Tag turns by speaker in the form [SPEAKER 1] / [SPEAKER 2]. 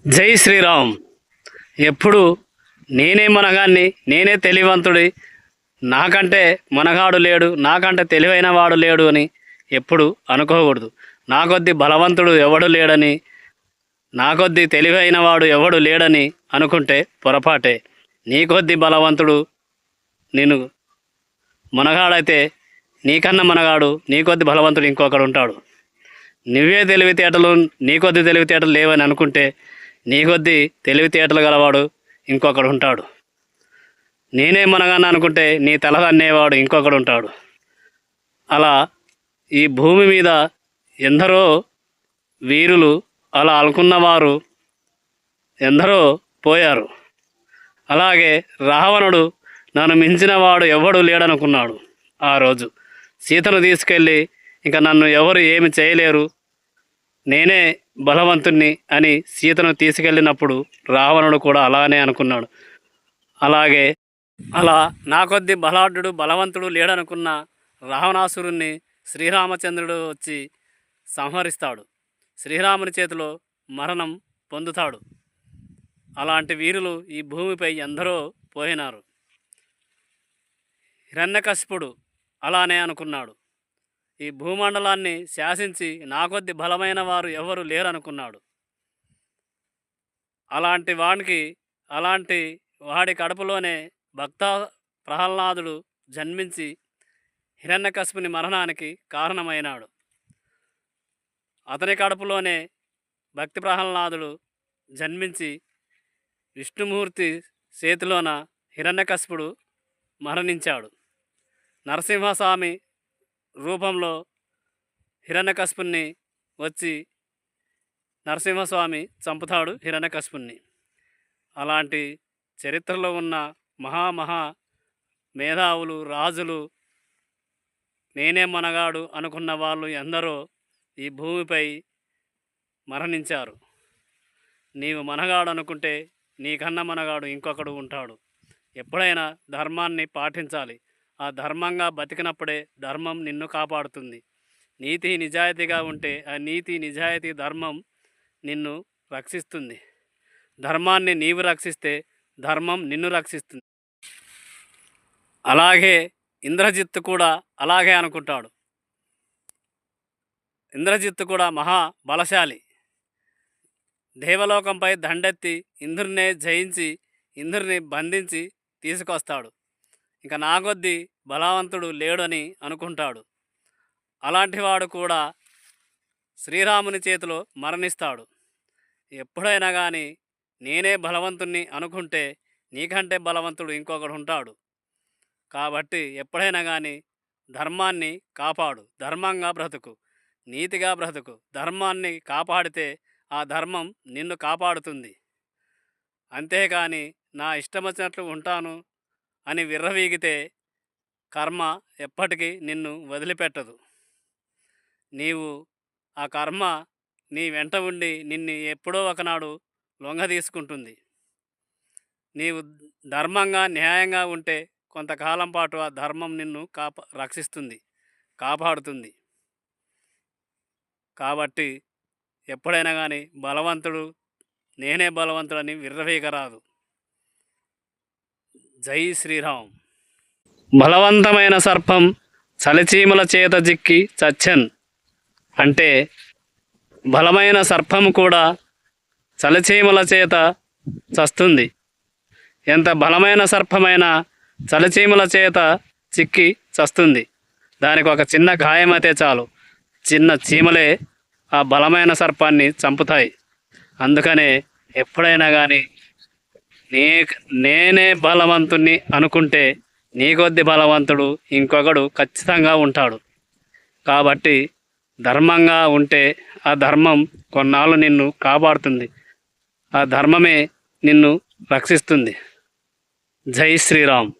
[SPEAKER 1] జై శ్రీరామ్. ఎప్పుడు నేనే మనగాన్ని, నేనే తెలివంతుడి, నాకంటే మనగాడు లేడు, నాకంటే తెలివైన వాడు లేడు అని ఎప్పుడు అనుకోకూడదు. నా కొద్ది బలవంతుడు ఎవడు లేడని, నా కొద్ది తెలివైన వాడు ఎవడు లేడని అనుకుంటే పొరపాటే. నీ కొద్ది బలవంతుడు నేను మనగాడైతే నీకన్నా మనగాడు, నీ కొద్ది బలవంతుడు ఇంకొకడు ఉంటాడు. నువ్వే తెలివితేటలు, నీ కొద్ది తెలివితేటలు లేవని అనుకుంటే నీ కొద్ది తెలివితేటలు గలవాడు ఇంకొకడు ఉంటాడు. నేనే మనగాన్ని అనుకుంటే నీ తల అనేవాడు ఇంకొకడు ఉంటాడు. అలా ఈ భూమి మీద ఎందరో వీరులు అలా అనుకున్నవారు ఎందరో పోయారు. అలాగే రావణుడు నన్ను మించిన వాడు ఎవడు లేడనుకున్నాడు. ఆ రోజు సీతను తీసుకెళ్ళి ఇంకా నన్ను ఎవరు ఏమి చేయలేరు, నేనే బలవంతుణ్ణి అని సీతను తీసుకెళ్ళినప్పుడు రావణుడు కూడా అలానే అనుకున్నాడు. అలాగే అలా నా కొద్ది బలాఢ్యుడు బలవంతుడు లేడనుకున్న రావణాసురుణ్ణి శ్రీరామచంద్రుడు వచ్చి సంహరిస్తాడు. శ్రీరాముని చేతిలో మరణం పొందుతాడు. అలాంటి వీరులు ఈ భూమిపై ఎందరో పోయినారు. హిరణ్యకశిపుడు అలానే అనుకున్నాడు. ఈ భూమండలాన్ని శాసించి నా కొద్ది బలమైన వారు ఎవరు లేరనుకున్నాడు. అలాంటి వాడి కడుపులోనే భక్త ప్రహ్లాదుడు జన్మించి హిరణ్యకశిపుని మరణానికి కారణమైనాడు. అతని కడుపులోనే భక్తి ప్రహ్లాదుడు జన్మించి విష్ణుమూర్తి చేతిలోన హిరణ్యకశిపుడు మరణించాడు. నరసింహస్వామి రూపంలో హిరణ్యకశిపుణ్ణి వచ్చి నరసింహస్వామి చంపుతాడు హిరణ్యకశిపుణ్ణి. అలాంటి చరిత్రలో ఉన్న మహా మేధావులు, రాజులు, నేనే మనగాడు అనుకున్న వాళ్ళు ఎందరో ఈ భూమిపై మరణించారు. నీవు మనగాడు అనుకుంటే నీకన్నా మనగాడు ఇంకొకడు ఉంటాడు. ఎప్పుడైనా ధర్మాన్ని పాటించాలి. ఆ ధర్మంగా బతికినప్పుడే ధర్మం నిన్ను కాపాడుతుంది. నీతి నిజాయితీగా ఉంటే ఆ నీతి నిజాయితీ ధర్మం నిన్ను రక్షిస్తుంది. ధర్మాన్ని నీవు రక్షిస్తే ధర్మం నిన్ను రక్షిస్తుంది. అలాగే ఇంద్రజిత్తు కూడా అలాగే అనుకుంటాడు. ఇంద్రజిత్తు కూడా మహా బలశాలి. దేవలోకంపై దండెత్తి ఇంద్రుడినే జయించి ఇంద్రుడిని బంధించి తీసుకొస్తాడు. ఇంకా నా కొద్ది బలవంతుడు లేడని అనుకుంటాడు. అలాంటి వాడు కూడా శ్రీరాముని చేతిలో మరణిస్తాడు. ఎప్పుడైనా కానీ నేనే బలవంతుణ్ణి అనుకుంటే నీకంటే బలవంతుడు ఇంకొకడు ఉంటాడు. కాబట్టి ఎప్పుడైనా కానీ ధర్మాన్ని కాపాడు, ధర్మంగా బ్రతుకు, నీతిగా బ్రతుకు. ధర్మాన్ని కాపాడితే ఆ ధర్మం నిన్ను కాపాడుతుంది. అంతేకాని నా ఇష్టం వచ్చినట్లు ఉంటాను అని విర్రవీగితే కర్మ ఎప్పటికీ నిన్ను వదిలిపెట్టదు. నీవు ఆ కర్మ నీ వెంట ఉండి నిన్ను ఎప్పుడో ఒకనాడు లొంగ తీసుకుంటుంది. నీవు ధర్మంగా న్యాయంగా ఉంటే కొంతకాలం పాటు ఆ ధర్మం నిన్ను రక్షిస్తుంది, కాపాడుతుంది. కాబట్టి ఎప్పుడైనా కానీ బలవంతుడు నేనే బలవంతుడని విర్రవీగరాదు. జై శ్రీరామ్. బలవంతమైన సర్పం చలిచీమల చేత చిక్కి చచ్చన్ అంటే బలమైన సర్పం కూడా చలిచీమల చేత చస్తుంది. ఎంత బలమైన సర్పమైన చలిచీమల చేత చిక్కి చస్తుంది. దానికి ఒక చిన్న గాయమైతే చాలు, చిన్న చీమలే ఆ బలమైన సర్పాన్ని చంపుతాయి. అందుకనే ఎప్పుడైనా కానీ నేనే బలవంతుణ్ణి అనుకుంటే నీ కొద్ది బలవంతుడు ఇంకొకడు ఖచ్చితంగా ఉంటాడు. కాబట్టి ధర్మంగా ఉంటే ఆ ధర్మం కొన్నాళ్ళు నిన్ను కాపాడుతుంది. ఆ ధర్మమే నిన్ను రక్షిస్తుంది. జై శ్రీరామ్.